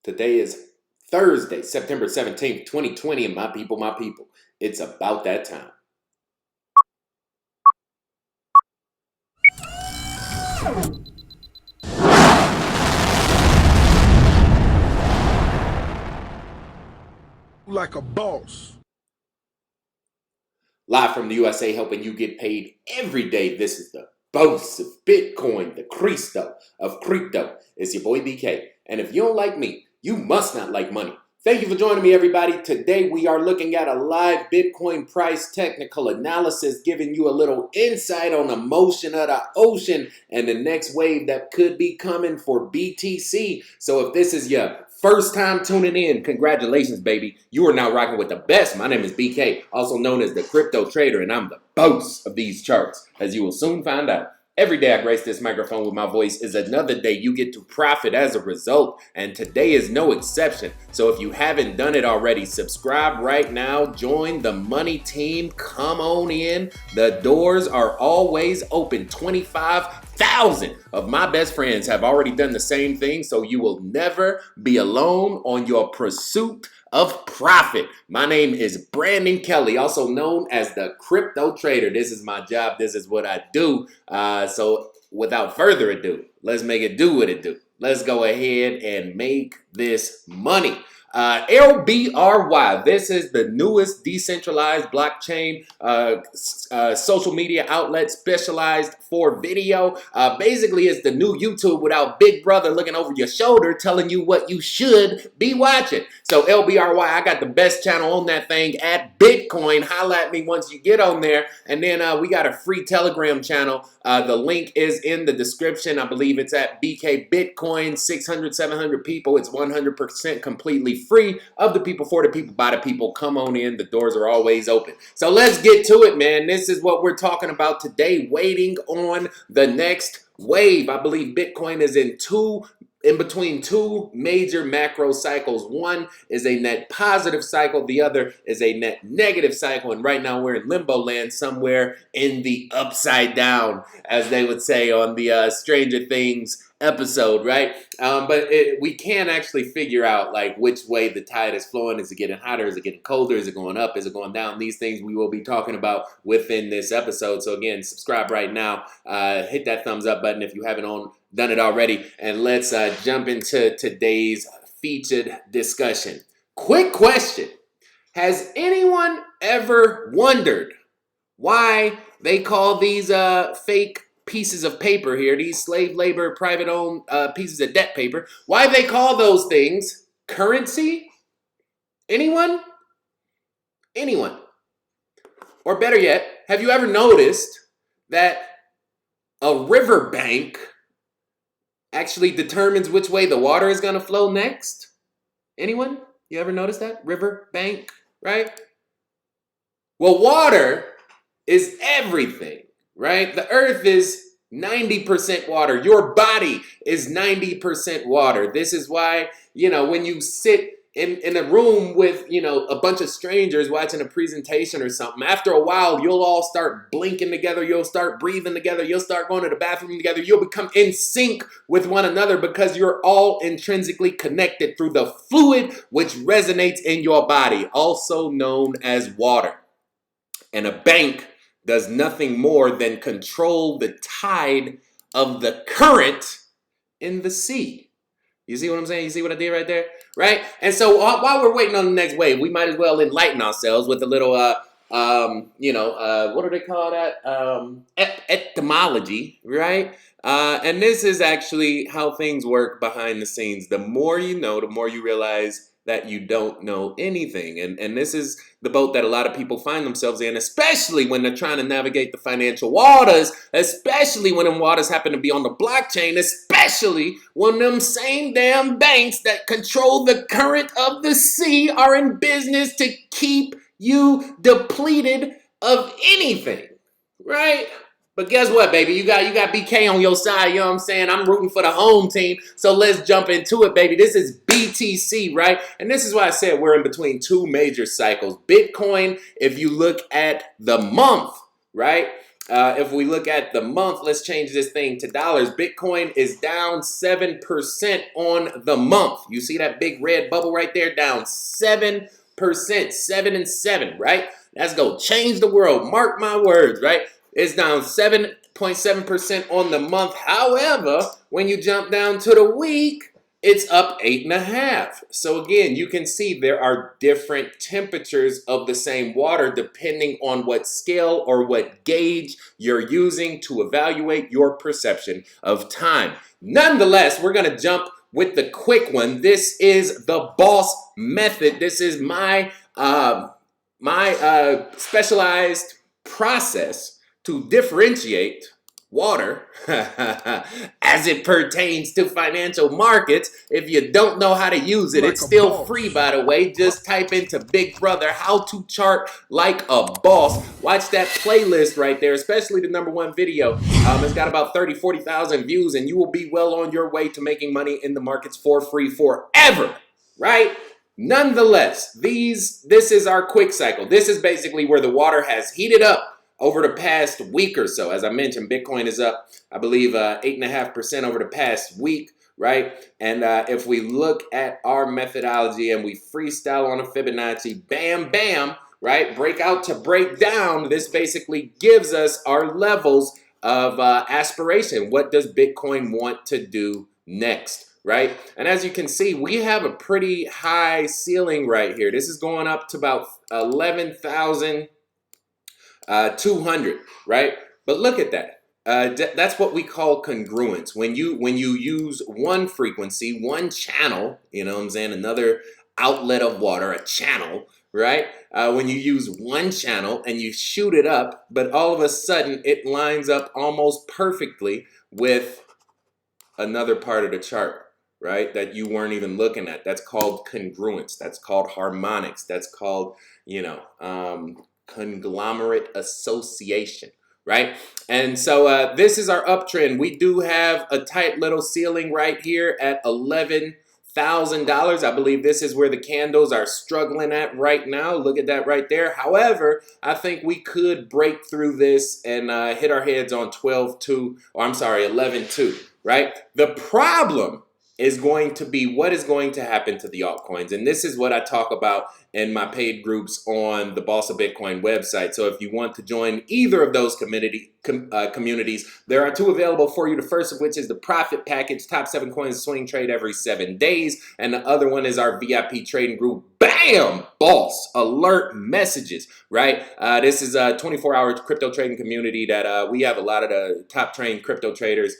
Today is Thursday, September 17th, 2020, and my people, it's about that time. Like a boss. Live from the USA, helping you get paid every day. This is the boss of Bitcoin, the Cristo of crypto. It's your boy BK. And if you don't like me, you must not like money. Thank you for joining me, everybody. Today we are looking at a live Bitcoin price technical analysis, giving you a little insight on the motion of the ocean and the next wave that could be coming for BTC. So if this is your first time tuning in, congratulations, baby. You are now rocking with the best. My name is BK, also known as the Crypto Trader, and I'm the boss of these charts, as you will soon find out. Every day I grace this microphone with my voice is another day you get to profit as a result, and today is no exception. So if you haven't done it already, subscribe right now, join the money team, come on in. The doors are always open. 25,000 of my best friends have already done the same thing, so you will never be alone on your pursuit of profit. My name is Brandon Kelly, also known as the Crypto Trader. This is my job. This is what I do. So without further ado, let's make it do what it do. Let's go ahead and make this money. LBRY, this is the newest decentralized blockchain social media outlet specialized for video. Basically, it's the new YouTube without Big Brother looking over your shoulder telling you what you should be watching. So LBRY, I got the best channel on that thing at Bitcoin. Holla at me once you get on there. And then we got a free Telegram channel. The link is in the description. I believe it's at BK Bitcoin, 600, 700 people. It's 100% completely free, of the people, for the people, by the people. Come on in. The doors are always open. So let's get to it, man. This is what we're talking about today, waiting on the next wave. I believe Bitcoin is in between two major macro cycles. One is a net positive cycle. The other is a net negative cycle. And right now we're in limbo land, somewhere in the upside down, as they would say on the Stranger Things episode, right? But we can't actually figure out like which way the tide is flowing. Is it getting hotter? Is it getting colder? Is it going up? Is it going down? These things we will be talking about within this episode. So again, subscribe right now. Hit that thumbs up button if you haven't done it already. And let's jump into today's featured discussion. Quick question. Has anyone ever wondered why they call these fake pieces of paper here, these slave labor, private owned pieces of debt paper, why they call those things currency? Anyone? Anyone? Or better yet, have you ever noticed that a riverbank actually determines which way the water is going to flow next? Anyone? You ever notice that? Riverbank, right? Well, water is everything, right? The earth is 90% water. Your body is 90% water. This is why, when you sit in a room with, a bunch of strangers watching a presentation or something, after a while, you'll all start blinking together. You'll start breathing together. You'll start going to the bathroom together. You'll become in sync with one another because you're all intrinsically connected through the fluid which resonates in your body, also known as water. And a bank does nothing more than control the tide of the current in the sea. You see what I'm saying? You see what I did right there? Right? And so while we're waiting on the next wave, we might as well enlighten ourselves with a little, what do they call that? Etymology, right? And this is actually how things work behind the scenes. The more you know, the more you realize that you don't know anything. And this is the boat that a lot of people find themselves in, especially when they're trying to navigate the financial waters, especially when them waters happen to be on the blockchain, especially when them same damn banks that control the current of the sea are in business to keep you depleted of anything, right? But guess what, baby? You got BK on your side, you know what I'm saying? I'm rooting for the home team, so let's jump into it, baby. This is BTC, right? And this is why I said we're in between two major cycles. Bitcoin, if you look at the month, right? If we look at the month, let's change this thing to dollars. Bitcoin is down 7% on the month. You see that big red bubble right there? Down 7%, 7 and 7, right? That's gonna change the world. Mark my words, right? It's down 7.7% on the month. However, when you jump down to the week, it's up 8.5. So again, you can see there are different temperatures of the same water depending on what scale or what gauge you're using to evaluate your perception of time. Nonetheless, we're gonna jump with the quick one. This is the boss method. This is my specialized process to differentiate water as it pertains to financial markets. If you don't know how to use it, it's still free, by the way. Just type into Big Brother how to chart like a boss. Watch that playlist right there, especially the #1 video. It's got about 30-40,000 views, and you will be well on your way to making money in the markets for free forever, right? Nonetheless, this is our quick cycle. This is basically where the water has heated up over the past week or so. As I mentioned, Bitcoin is up, I believe, 8.5% over the past week, right? And if we look at our methodology and we freestyle on a Fibonacci, bam, bam, right? Breakout to break down, this basically gives us our levels of aspiration. What does Bitcoin want to do next? Right? And as you can see, we have a pretty high ceiling right here. This is going up to about 11,200, right? But look at that. That's what we call congruence. When you use one frequency, one channel, you know what I'm saying, another outlet of water, a channel, right? When you use one channel and you shoot it up, but all of a sudden it lines up almost perfectly with another part of the chart, right, that you weren't even looking at. That's called congruence. That's called harmonics. That's called, you know, conglomerate association, right? And so this is our uptrend. We do have a tight little ceiling right here at $11,000. I believe this is where the candles are struggling at right now. Look at that right there. However, I think we could break through this and hit our heads on 12.2, or I'm sorry, 11.2, right? The problem is going to be what is going to happen to the altcoins. And this is what I talk about in my paid groups on the Boss of Bitcoin website. So if you want to join either of those communities, there are 2 available for you. The first of which is the profit package, top 7 coins swing trade every 7 days. And the other one is our VIP trading group. Bam! Boss alert messages, right? This is a 24-hour crypto trading community that we have a lot of the top trained crypto traders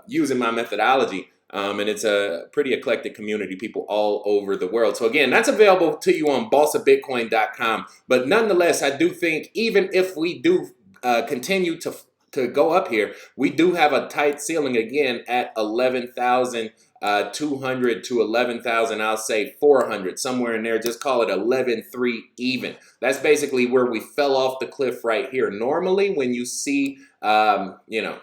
using my methodology. And it's a pretty eclectic community, people all over the world. So again, that's available to you on bossofbitcoin.com. But nonetheless, I do think even if we do continue to go up here, we do have a tight ceiling again at 11,200 to 11,000, I'll say 400, somewhere in there. Just call it 11.3 even. That's basically where we fell off the cliff right here. Normally, when you see, you know,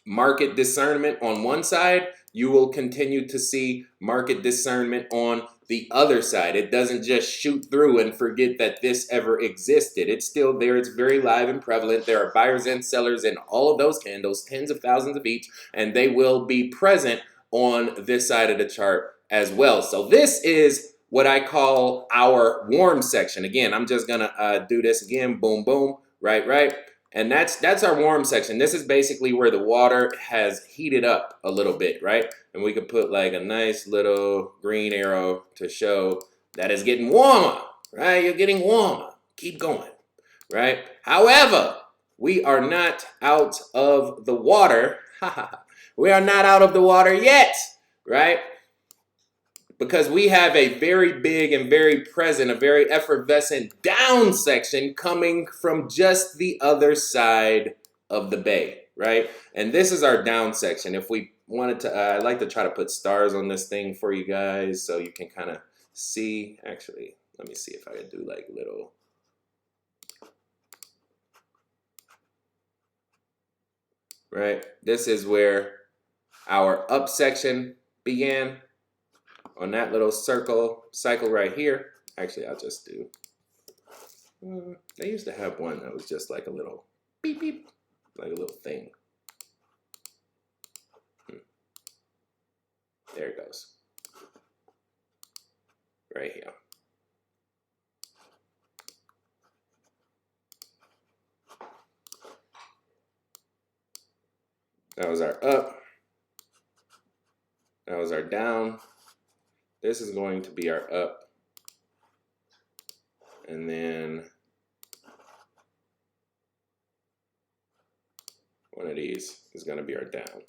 market discernment on one side, you will continue to see market discernment on the other side. It doesn't just shoot through and forget that this ever existed. It's still there. It's very live and prevalent. There are buyers and sellers in all of those candles, tens of thousands of each, and they will be present on this side of the chart as well. So this is what I call our warm section. Again, I'm just gonna do this again. Boom, boom, right. And that's our warm section. This is basically where the water has heated up a little bit, right? And we could put like a nice little green arrow to show that it's getting warmer, right? You're getting warmer. Keep going, right? However, we are not out of the water. We are not out of the water yet, right? Because we have a very big and very present, a very effervescent down section coming from just the other side of the bay, right? And this is our down section. If we wanted to, I'd like to try to put stars on this thing for you guys so you can kind of see. Actually, let me see if I can do like little. Right? This is where our up section began. On that little cycle right here. Actually, I'll just do, they used to have one that was just like a little beep, beep, like a little thing. There it goes. Right here. That was our up. That was our down. This is going to be our up. And then one of these is going to be our down.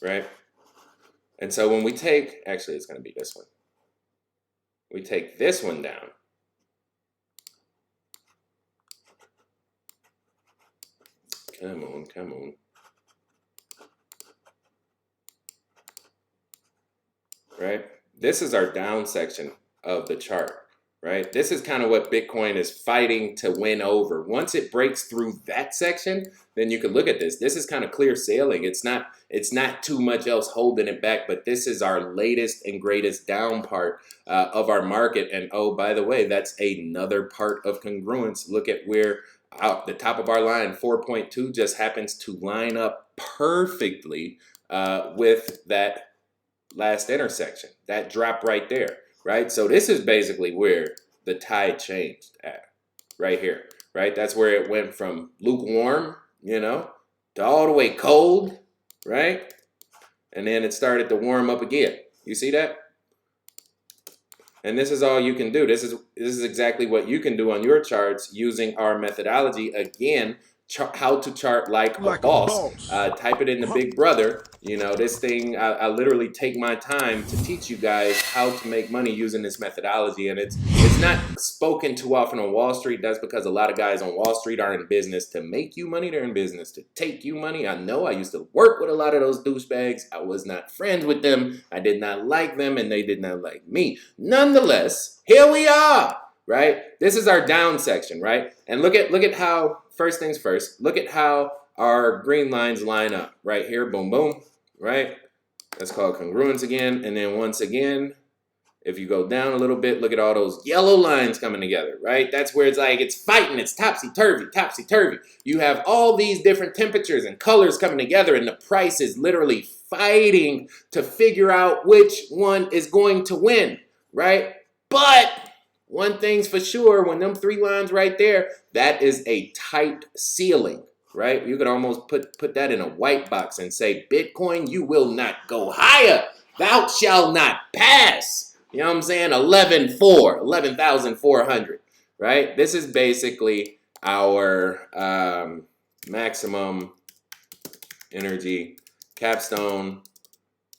Right? And so when we take, actually it's going to be this one. We take this one down. Come on, come on. Right? This is our down section of the chart, right? This is kind of what Bitcoin is fighting to win over. Once it breaks through that section, then you can look at this. This is kind of clear sailing. It's not too much else holding it back, but this is our latest and greatest down part of our market. And oh, by the way, that's another part of congruence. Look at where the top of our line, 4.2, just happens to line up perfectly with that last intersection, that drop right there, right? So this is basically where the tide changed at, right here, right? That's where it went from lukewarm, you know, to all the way cold, right? And then it started to warm up again. You see that? And this is all you can do. This is exactly what you can do on your charts using our methodology. Again, how to chart like a boss. Type it in the Big Brother. You know, this thing, I literally take my time to teach you guys how to make money using this methodology. And it's not spoken too often on Wall Street. That's because a lot of guys on Wall Street are in business to make you money. They're in business to take you money. I know I used to work with a lot of those douchebags. I was not friends with them. I did not like them, and they did not like me. Nonetheless, here we are. Right? This is our down section, right? And look at how, first things first, look at how our green lines line up right here. Boom, boom, right? That's called congruence again. And then once again, if you go down a little bit, look at all those yellow lines coming together, right? That's where it's like, it's fighting, it's topsy-turvy, topsy-turvy. You have all these different temperatures and colors coming together, and the price is literally fighting to figure out which one is going to win, right? But one thing's for sure, when them three lines right there, that is a tight ceiling, right? You could almost put that in a white box and say, Bitcoin, you will not go higher. Thou shalt not pass. You know what I'm saying? 11,400, right? This is basically our maximum energy capstone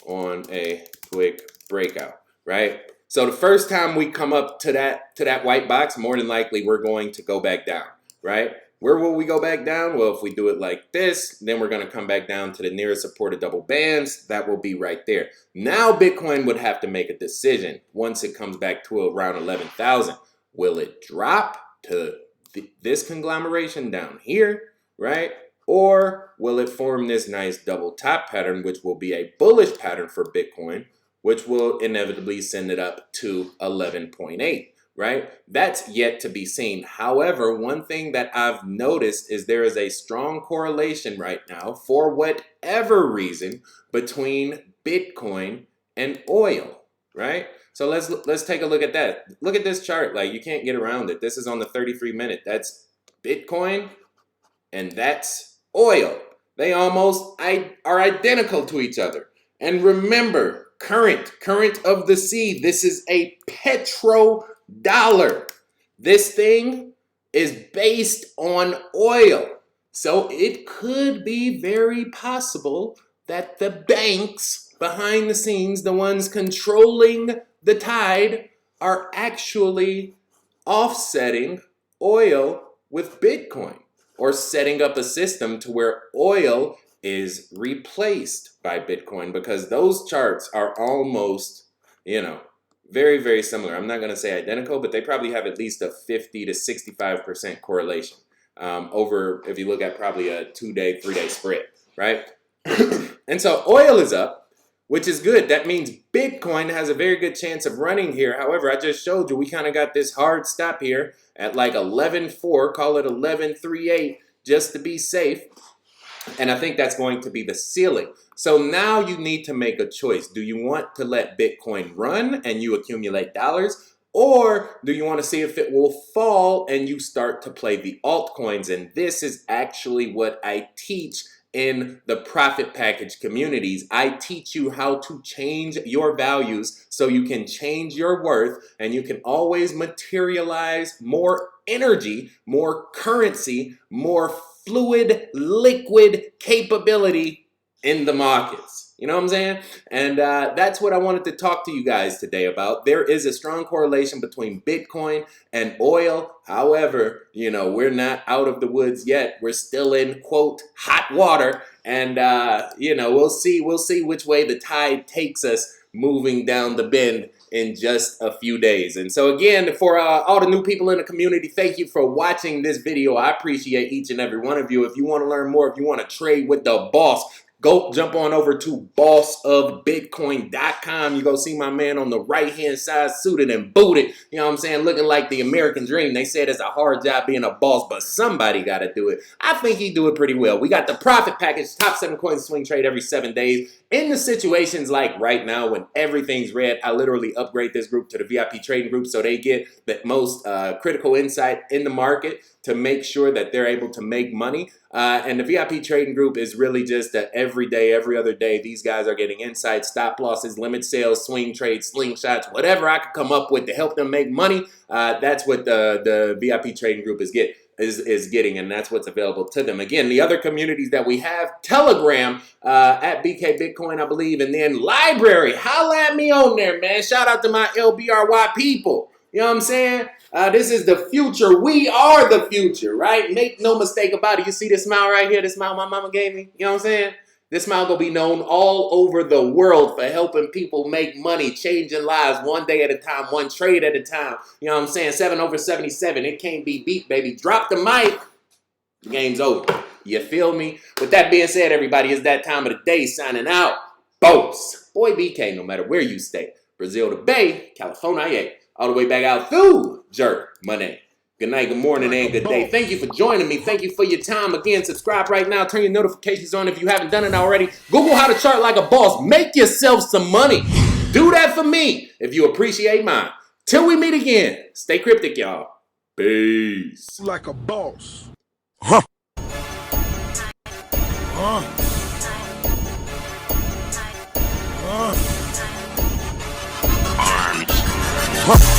on a quick breakout, right? So the first time we come up to that white box, more than likely we're going to go back down, right? Where will we go back down? Well, if we do it like this, then we're going to come back down to the nearest supported double bands. That will be right there. Now Bitcoin would have to make a decision once it comes back to around 11,000. Will it drop to this conglomeration down here, right? Or will it form this nice double top pattern, which will be a bullish pattern for Bitcoin, which will inevitably send it up to 11.8, right? That's yet to be seen. However, one thing that I've noticed is there is a strong correlation right now, for whatever reason, between Bitcoin and oil, right? So let's take a look at that. Look at this chart. Like, you can't get around it. This is on the 33-minute. That's Bitcoin and that's oil. They almost are identical to each other. And remember, current of the sea. This is a petrodollar. This thing is based on oil. So it could be very possible that the banks behind the scenes, the ones controlling the tide, are actually offsetting oil with Bitcoin, or setting up a system to where oil is replaced by Bitcoin, because those charts are almost, you know, very, very similar. I'm not going to say identical, but they probably have at least a 50 to 65% correlation over, if you look at probably a 2-day, 3-day spread, right? And so oil is up. which is good. That means Bitcoin has a very good chance of running here. However, I just showed you we kind of got this hard stop here at like 11.4, call it 11.38 just to be safe. And I think that's going to be the ceiling. So now you need to make a choice. Do you want to let Bitcoin run and you accumulate dollars? Or do you want to see if it will fall and you start to play the altcoins? And this is actually what I teach in the profit package communities. I teach you how to change your values so you can change your worth and you can always materialize more energy, more currency, more fluid, liquid capability in the markets. You know what I'm saying? And that's what I wanted to talk to you guys today about. There is a strong correlation between Bitcoin and oil. However, you know, we're not out of the woods yet. We're still in, quote, hot water. And, you know, we'll see which way the tide takes us moving down the bend in just a few days. And so again, for all the new people in the community, thank you for watching this video. I appreciate each and every one of you. If you want to learn more, if you want to trade with the boss, go jump on over to bossofbitcoin.com. You go see my man on the right-hand side, suited and booted. You know what I'm saying? Looking like the American dream. They said it's a hard job being a boss, but somebody got to do it. I think he do it pretty well. We got the profit package, top 7 coins swing trade every 7 days. In the situations like right now when everything's red, I literally upgrade this group to the VIP trading group so they get the most critical insight in the market to make sure that they're able to make money. And the VIP trading group is really just that every day, every other day, these guys are getting insights, stop losses, limit sales, swing trades, slingshots, whatever I could come up with to help them make money. That's what the VIP trading group is getting, and that's what's available to them. Again, the other communities that we have, Telegram at BK Bitcoin, I believe, and then Library. Holla at me on there, man. Shout out to my LBRY people. You know what I'm saying? This is the future. We are the future, right? Make no mistake about it. You see this smile right here, this smile my mama gave me? You know what I'm saying? This smile gonna be known all over the world for helping people make money, changing lives one day at a time, one trade at a time. You know what I'm saying? 7 over 77. It can't be beat, baby. Drop the mic. The game's over. You feel me? With that being said, everybody, it's that time of the day. Signing out. Boats. Boy BK, no matter where you stay. Brazil to Bay, California, all the way back out through Germany. Good night, good morning, and good day. Thank you for joining me. Thank you for your time. Again, subscribe right now. Turn your notifications on if you haven't done it already. Google how to chart like a boss. Make yourself some money. Do that for me if you appreciate mine. Till we meet again, stay cryptic, y'all. Peace. Like a boss. Arms.